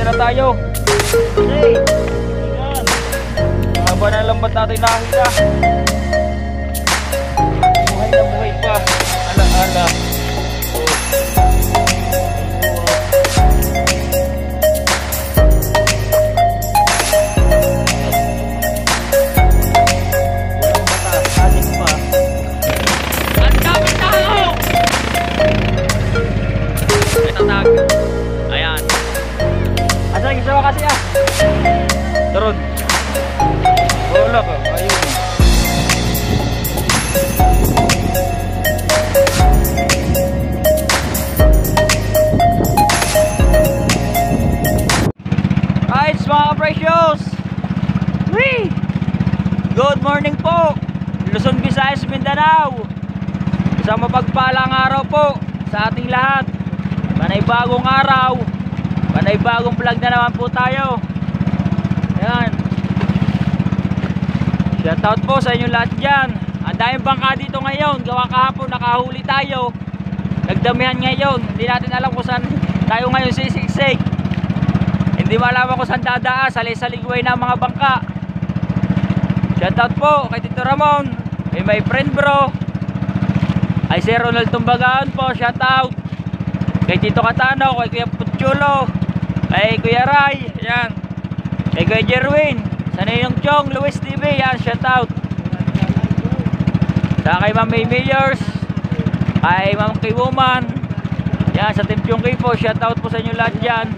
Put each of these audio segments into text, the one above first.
na tayo. Okay. Yan. Haba na lambat natin nakita. Buhay na buhay pa. Ala-ala. Ayan. Asa gisawa kasi ah. Turun. Wala ka. Ayun. Guys, mga precious. Wee! Good morning po. Luzon, Visayas, Mindanao. Isang mapagpalang araw po sa ating lahat. Panay-bagong araw, panay-bagong vlog na naman po tayo. Ayan. Shoutout po sa inyo lahat dyan. Ang daming bangka dito ngayon. Gawa kahapon nakahuli tayo. Nagdamihan ngayon. Hindi natin alam kung saan tayo ngayon sisiksik. Hindi malaman kung saan dadaan. Sali-saligway na mga bangka. Shoutout po kay Tito Ramon, kay my friend bro, ay si Ronald Tumbagaan po. Shoutout kay Tito Katano, kay Kuya Putchulo, kay Kuya Ray, yan. Kay Kuya Jerwin, sa Ninong Chong, Luis TV, yan, shoutout. Sa kay Ma'am May Mayors, kay Ma'am Kay Woman, yan, sa Team Chong Kay po, shoutout po sa inyo lahat dyan.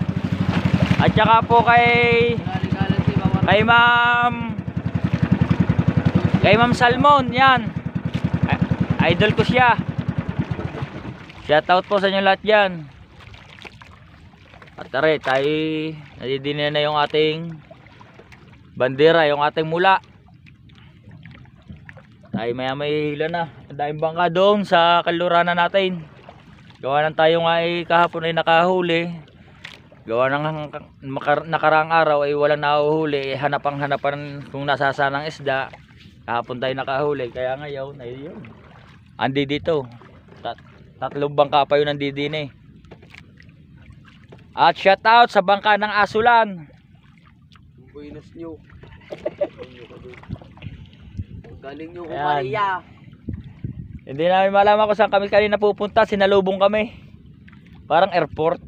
At saka po kay Ma'am Salmon, yan. Idol ko siya. Shoutout po sa inyo lahat dyan. At tara, tayo nadidinin na yung ating bandera, yung ating mula. Tayo maya may hila na. Ang daming bangka doon sa kaluranan natin. Gawa ng tayo nga ay kahapon ay nakahuli. Gawa ng nakaraang araw ay walang nahuhuli. Hanapan kung nasasanang isda. Kahapon tayo nakahuli. Kaya ngayon ay yun. Andi dito. Tatlong bangka pa yun nandidin eh. At shoutout sa bangka ng Asulan. Buenos nyo. Galing nyo Maria. Hindi namin malaman kung saan kami kanina pupunta. Sinalubong kami. Parang airport.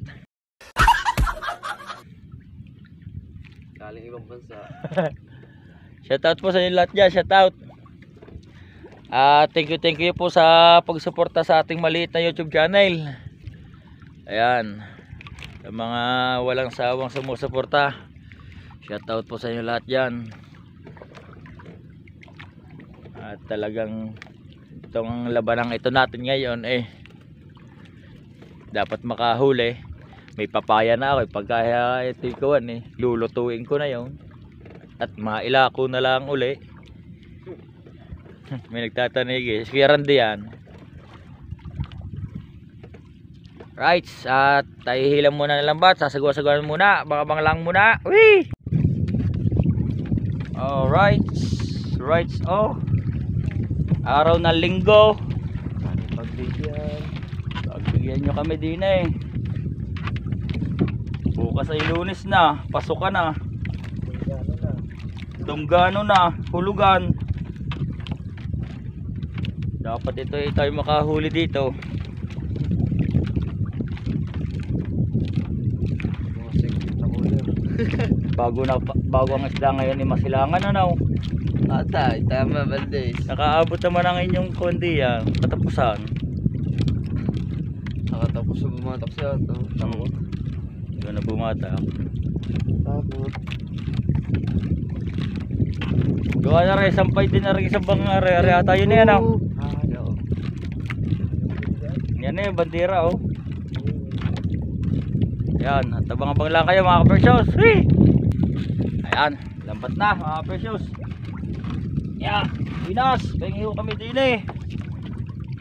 Galing ibang bansa. Shoutout po sa inyo lahat dyan. Shoutout. Thank you po sa pagsuporta sa ating maliit na YouTube channel. Ayan. Sa mga walang sawang sumusuporta, shoutout po sa inyo lahat dyan. At talagang itong labanang ito natin ngayon eh dapat makahuli. May papaya na ako pagka ito ikuan eh, lulutuin ko na yon at mailako na lang uli. May nagtatanig eh. Sige Randy yan. Right. At tayo hilang muna ng lambat. Sasagawa-sagawan muna. Baka lang muna. Whee! Alright. Right. Oh. Araw ng linggo. Pagbigyan nyo kami din eh. Bukas ay Lunes na. Pasok ka na. Tunggano na. Hulugan. Dapat ito ay tayo makahuli dito. bago ang isda ngayon ni masilangan ano. Atay, tama Valdes. Nakaabot naman ang inyong kundi yan. Katapusan. Nakatapos na bumatak siya ito. Hindi na bumatak. Tapos gawa na rin, sampay din na rin isang bangare. Ata yun na yan oh. Yan eh, bandera oh. Ayan, tabang-abang lang kayo mga precious. Ayan, lambat na mga precious. Ayan, Pinas, pahingi ko kami din eh.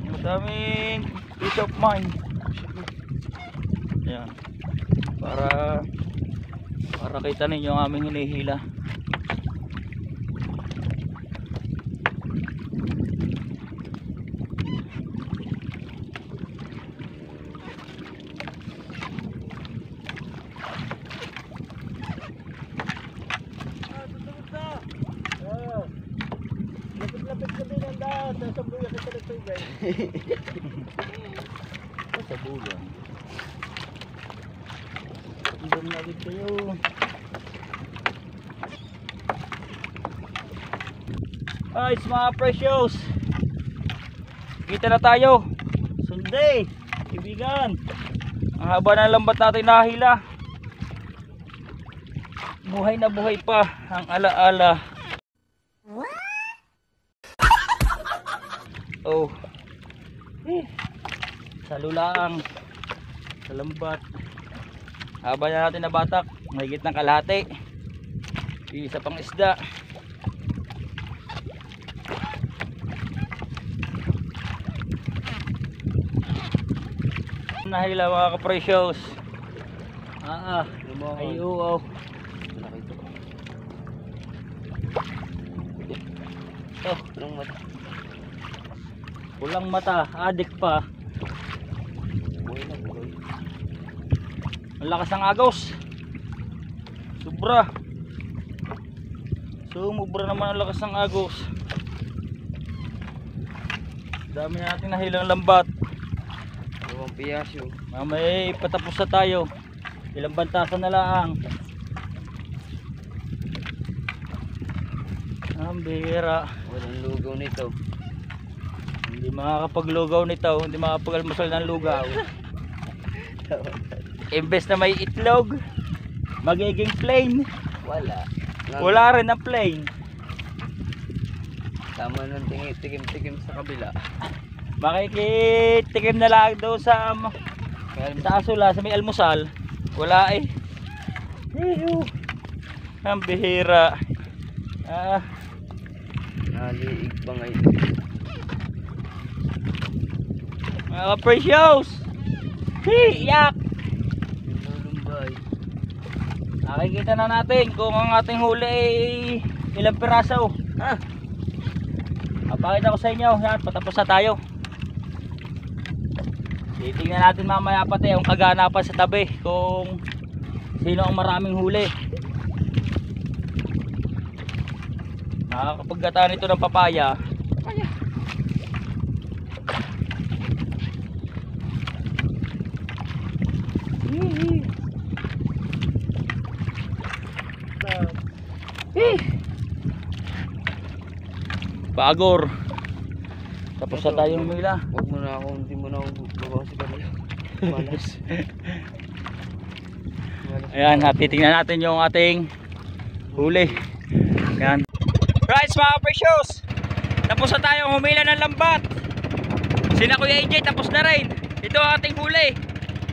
Madaming peace of mind. Ayan, para kita ninyo ang aming hinihila. Sa bulan. Ibang nagit kayo. Guys, mga precious. Kita na tayo. Sunday. Ibigan. Ang haba ng lambat natin nahila. Buhay na buhay pa ang alaala. Oh. Sa lulaang. Sa lambat. Haba na natin na batak. Mahigit ng kalahati. Isa pang isda. Nahila mga ka-precious. Ay oo. Oh, Anong mata? pulang mata, adik pa. Buhay na buhay. Ang lakas ng agos. Sobra. Sumubra naman ang lakas ng agos. Dami natin nahilang lambat. Dalawang piyasyo. May patapos na tayo. Ilang bantasan na lang. Ang bihira. Walang lugaw nito. Hindi makakapaglugaw nito. Hindi makakapag-almusal ng lugaw. Imbes na may itlog, magiging plain. Wala. Wala rin ang plain. Tama ng tikim-tikim sa kabila. Makikitikim na lang doon sa asula, sa may almusal. Wala eh. Ew. Ang bihira. Naliig pa ngayon. Mga precious. Yak. Lulumbay. Nakikita na natin kung ang ating huli ay ilang piraso. Papakita ko sa inyo. Yan, patapos na tayo. Titingnan natin mamaya pati ang kaganapan sa tabi kung sino ang maraming huli. Nakakapaggataan ito ng papaya. Bagor. Tapos na tayong mila. Huwag mo na ako, hindi mo na ako babaw si kanila. Malas. Ayan, titingnan natin yung ating huli. Ayan. Right, mga precious. Tapos na tayong humila ng lambat. Sina Kuya AJ tapos na rin. Ito ang ating huli.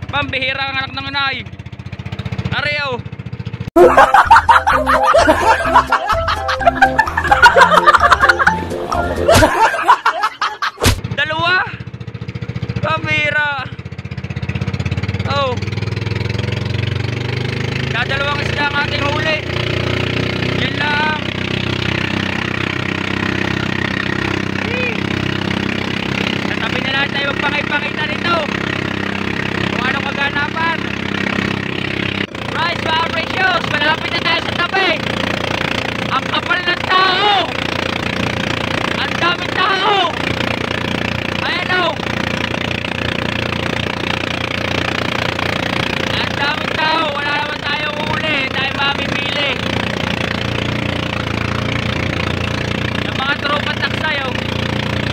Pambihira ang anak ng anay. Ariyo. Dalawa. Pambihira. Oh. Dadalawang isda ang ating huli. Yun lang. Natabi na lang tayo magpakipakita nito kung ano kaganapan. Right, mga precious, malapit na tayo sa tabi. Ang kapal ng tao. Ang daming tao. Ayan o. Ang daming tao. Wala naman tayong huli. Tayo mamimili ng mga tropa taksayo.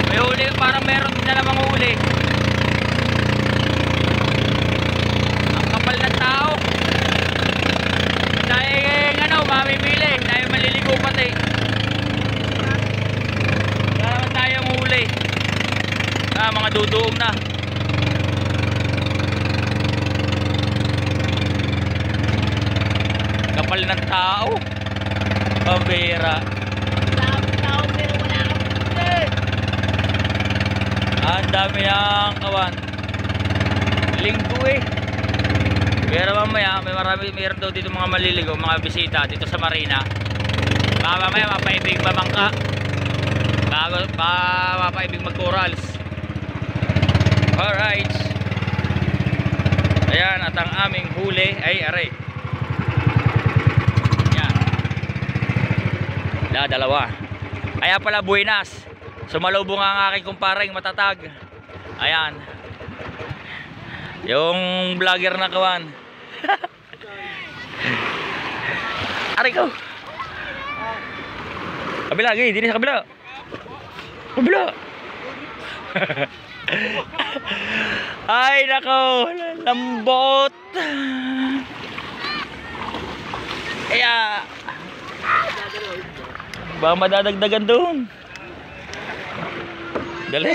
May huli, parang meron na namang huli. Ang kapal ng tao. Tayo mamimili. Tayo maliligo pati. Wala naman tayong huli. Mga duduom na. Kapal ng tao. Pambira. Ang dami ang kawan. Linggo eh. Pero mamaya mayroon daw dito mga maliligo, mga bisita dito sa marina. Mamaya mapaibig mamangka. Mapaibig mag-corals. Alright. Ayan, at ang aming huli ay aray. Yan. Dalawa. Kaya pala buenas. Sumalubong ang aking kumparing matatag. Ayan. Yung vlogger na kawan. Ari ko. Kabila lagi, dini sa kabila. Kabila. Ay nako, lambot. Kaya baka madadagdagan doon. Dali.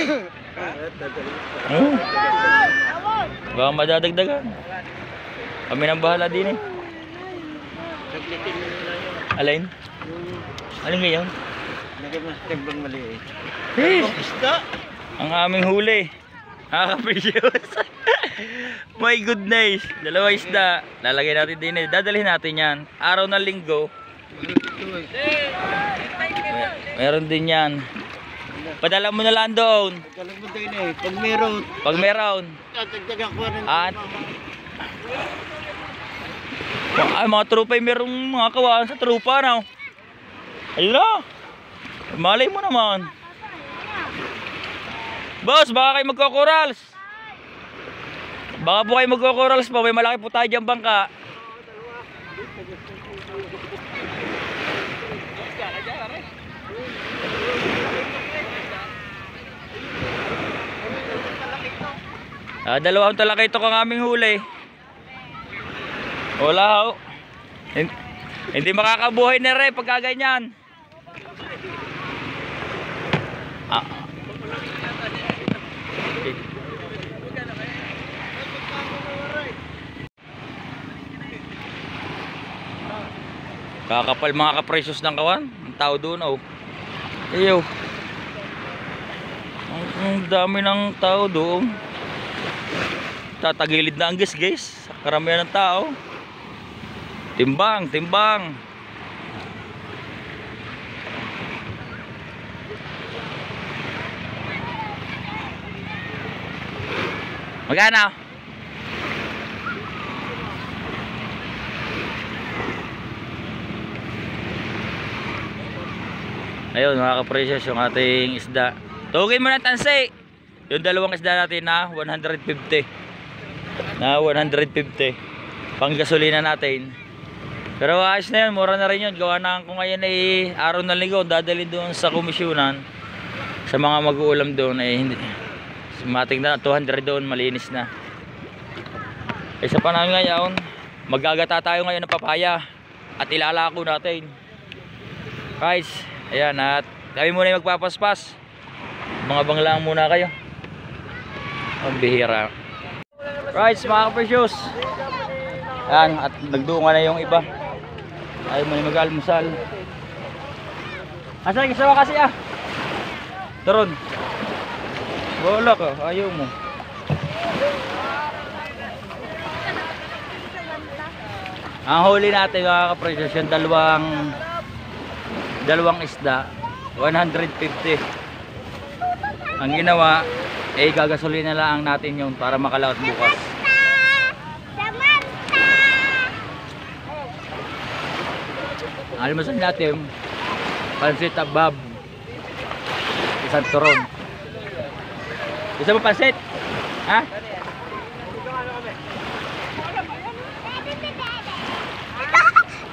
Baka madadagdagan. Kami nang bahala din eh. Alin? Alin ngayon? Lagyan mo sa timbang maliit. Isda! Ang aming huli. Nakaka-precious. My goodness. Dalawa isda. Lalagay natin din eh. Dadalhin natin yan. Araw ng linggo. Meron din yan. Padala mo na lang doon. Pagkalang mo din eh. Pag meron. Pag meron. Tatagdagan ko na. At ay mga tropa, merong mga kawan sa tropa na. Ayun na. Malay mo naman. Boss, baka kayo magko-corals. Baka po kayo magko-corals pa. May malaki po tayo dyan bangka. Dalawang talakay ito kang aming huli. Wala ho. Hindi makakabuhay na rin pagka ganyan. Kakapal mga kapresyos ng kawan. Ang tao doon oh. Eyo. Ang dami ng tao doon. Tatagilid na ang guys. Karamihan ng tao. Timbang, timbang. Magkano? Ayun mga kapresyos yung ating isda. Tugin mo na tansi. Yung dalawang isda natin na 150. Na 150. Pang gasolina natin. Pero ayos na yun, mura na rin yun. Gawa na kung ngayon ay araw ng linggo, dadali doon sa komisyonan. Sa mga mag-uulam doon ay hindi. Mating na 200 doon, malinis na. Sa panahon ngayon, magagata tayo ngayon ng papaya. At ilalako natin. Guys, ayan at kami muna yung magpapaspas. Mga banglang muna kayo. Ang bihira. Right, mga kapresyos. Ayan, at nagduungan na yung iba. Ayaw mo na mag-almusal. Asa isawa kasi ah. Taron. Wala ka, ayaw mo. Ang huli natin mga kapresyos, yung dalawang isda, 150. Ang ginawa, eh gagasolina lang natin yun para makalaot bukas. Almusal natin, pansit abab, isang turon. Gusto mo pansit? Ha?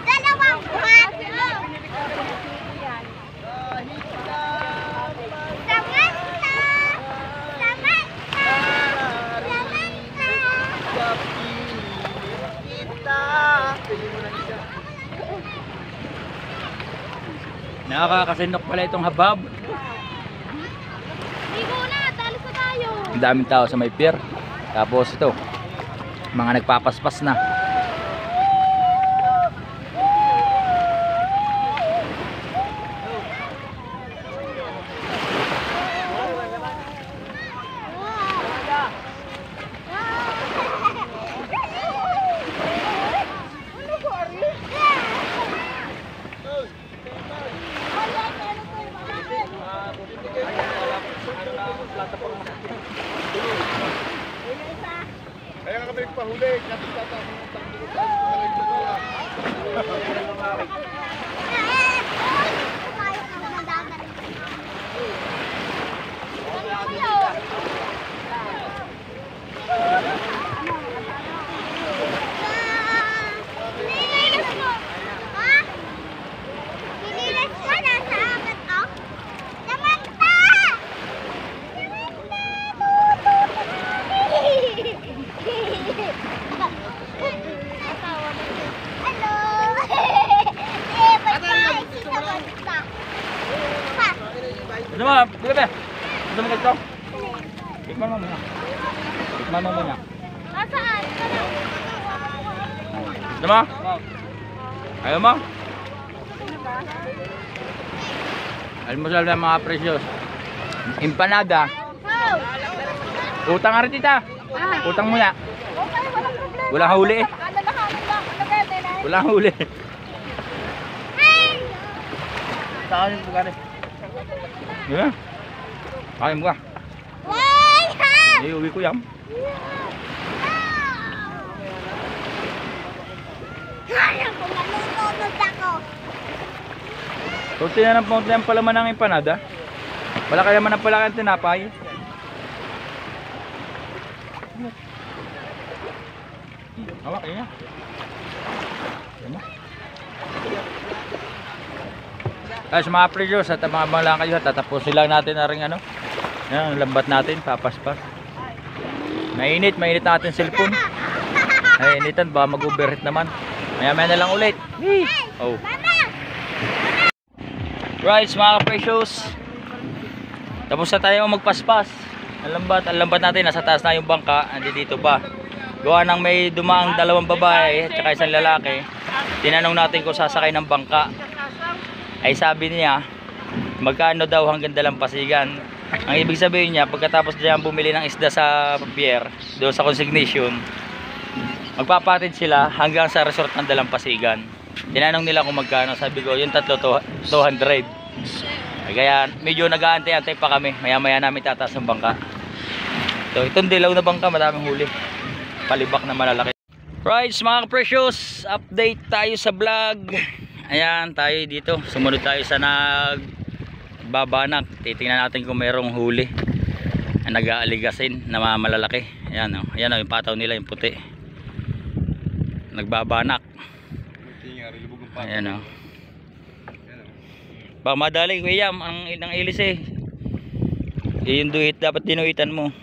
Dalawang buhat. Nakakasinok pala itong habab. Ligo na, dalis na tayo. Ang daming tao sa may pier. Tapos ito, mga nagpapaspas na. Kaya nga kami pahuli, kapit-kapit. Bebe. Gusto mo ganito? Tikman mo muna. Tikman mo muna. Nasaan? Gusto mo? Ayaw mo? Almusal ng mga presyos. Empanada. Oh! Utang nga rin tita. Utang muna. Okay, walang problema. Walang huli eh. Alalahanin lang. Alagay na. Walang huli. Saan yung lugar eh? Diba? Kain mo ka. Why? Ha? Uwi ko yan. Kaya ko malulunod ako. Kunti na ng punti ang palaman ng empanada. Wala kaya man ang palakan tinapay. Hawak kayo niya. Ay, sa mga presyos at mga lang kayo, tatapusin lang natin na rin ano. Yan, lambat natin, papaspas. Mainit natin cellphone. Ay, initan, baka mag-overheat naman. Maya na lang ulit. Oh. Right, mga presyos. Tapos na tayo magpaspas. Ang lambat natin, nasa taas na yung bangka, andi dito pa. Gawa ng may dumaang dalawang babae at saka isang lalaki. Tinanong natin kung sasakay ng bangka. Ay sabi niya, magkano daw hanggang Dalampasigan. Ang ibig sabihin niya, pagkatapos niya bumili ng isda sa pier, doon sa consignation, magpapatid sila hanggang sa resort ng Dalampasigan. Tinanong nila kung magkano, sabi ko, yung tatlo 200. Kaya medyo nag-aantay-antay pa kami, maya-maya namin tataas ng bangka. So, itong dilaw na bangka, madaming huli. Palibak na malalaki. Right, mga precious, update tayo sa vlog. Ayan, tayo dito. Sumunod tayo sa nagbabanak. Titingnan natin kung mayroong huli na nag-aaligasin na malalaki. Ayan o, ayan o, yung pataw nila, yung puti. Nagbabanak. Ayan o. Baka madali, kuya, ang ilis eh. Yung duit, dapat dinuitan mo.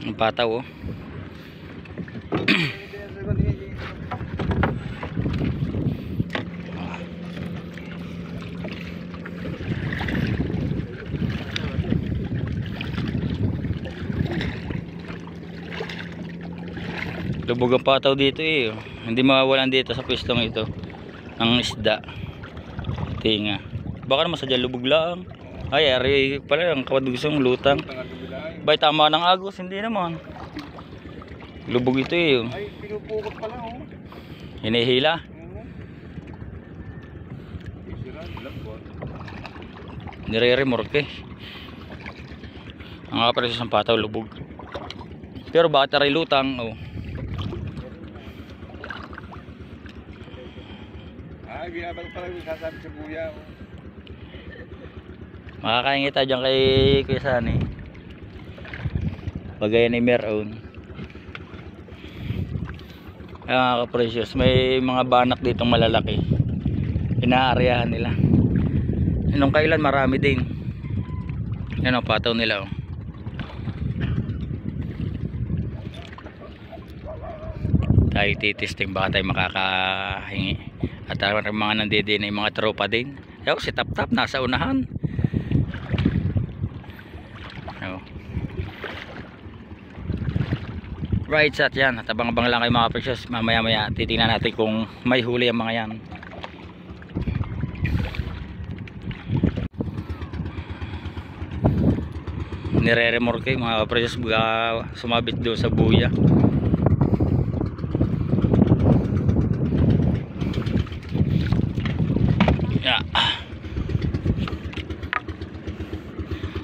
Ang pataw oh. Lubog ang pataw dito eh. Hindi mawawalan dito sa pwestong ito ng isda. Tinga. Baka naman sadya lubog lang. Ay, ari pala ang kapadugusong lutang. Bay, tama ng agos, hindi naman. Lubog ito eh. Ay, pinupukot pala oh. Hinihila. Nire-remorke. Ang kapresyo ng pataw, lubog. Pero bakit aray lutang? Oh. Ah, ginabal pala yung sasabi sa buya oh. Makakaingita dyan kay Kuya Sani. Bagay ni Meron. Ay mga kaprecious, may mga banak ditong malalaki. Inaaryahan nila. Nung kailan marami din. Yan ang pataw nila oh. Tayo titisting baka tayo makakahingi. At mga nandidi na yung mga tropa din. Yo, si Tap Tap nasa unahan. Yo. Right shot yan. At abang-abang lang kayo mga precious. Mamaya-maya titingnan natin kung may huli ang mga yan. Nire-remorke mga precious. Sumabit doon sa buya. Yeah.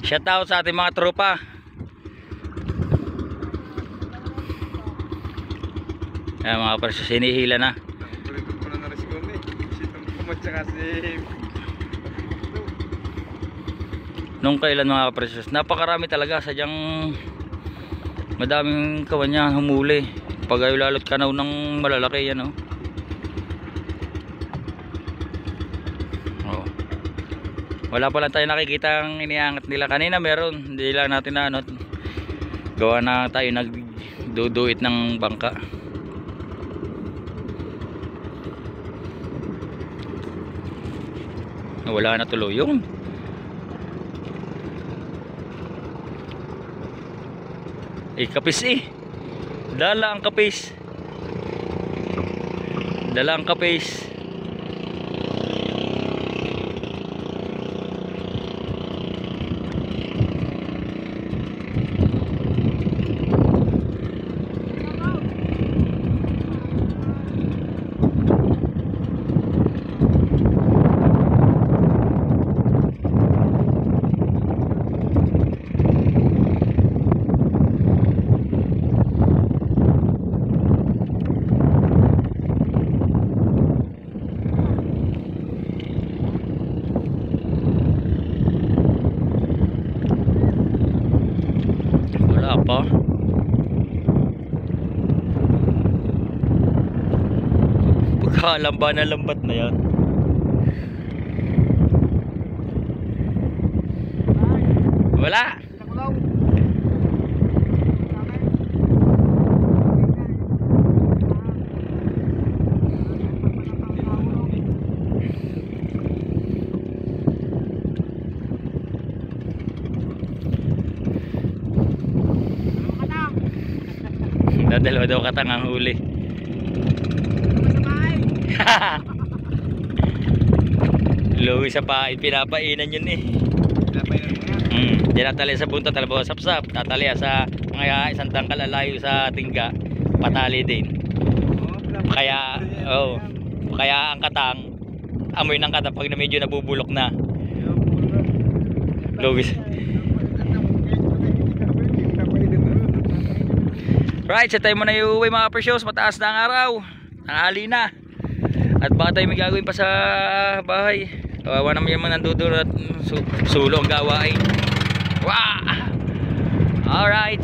Shout out sa ating mga tropa. Ayan mga precious, hinihila na. Tuloy-tuloy ko na resikoon eh. Si Tumtumot tsaka si... Nung kailan mga precious, napakarami talaga. Sadyang madaming kawan niya humuli. Pag ayaw lalot kanaw ng malalaki yan oh. Wala pa lang tayo nakikita ang iniangat nila. Kanina meron, hindi lang natin na ano, gawa na tayo nagduduit ng bangka. Wala na tuloy yun. Kapis eh. Dala ang kapis. Dala ang kapis. Wala pa. Pagkalamba na lambat na yan. Wala. Dalawa daw katang ang huli. Luwi sa pain, pinapainan yun eh. Diyan natali sa bunta, talabaw sapsap. Tatali sa mga isang tangkal alayo sa tingga. Patali din. Kaya, kaya ang katang, amoy ng katang pag na medyo nabubulok na. Luwi. Right, sa tayo muna iuwi mga per-shows. Mataas na ang araw. Tanghali na. At baka tayo may gagawin pa sa bahay. Kawawa naman yung mga nanduduro at sulo ang gawain. Wow! Alright.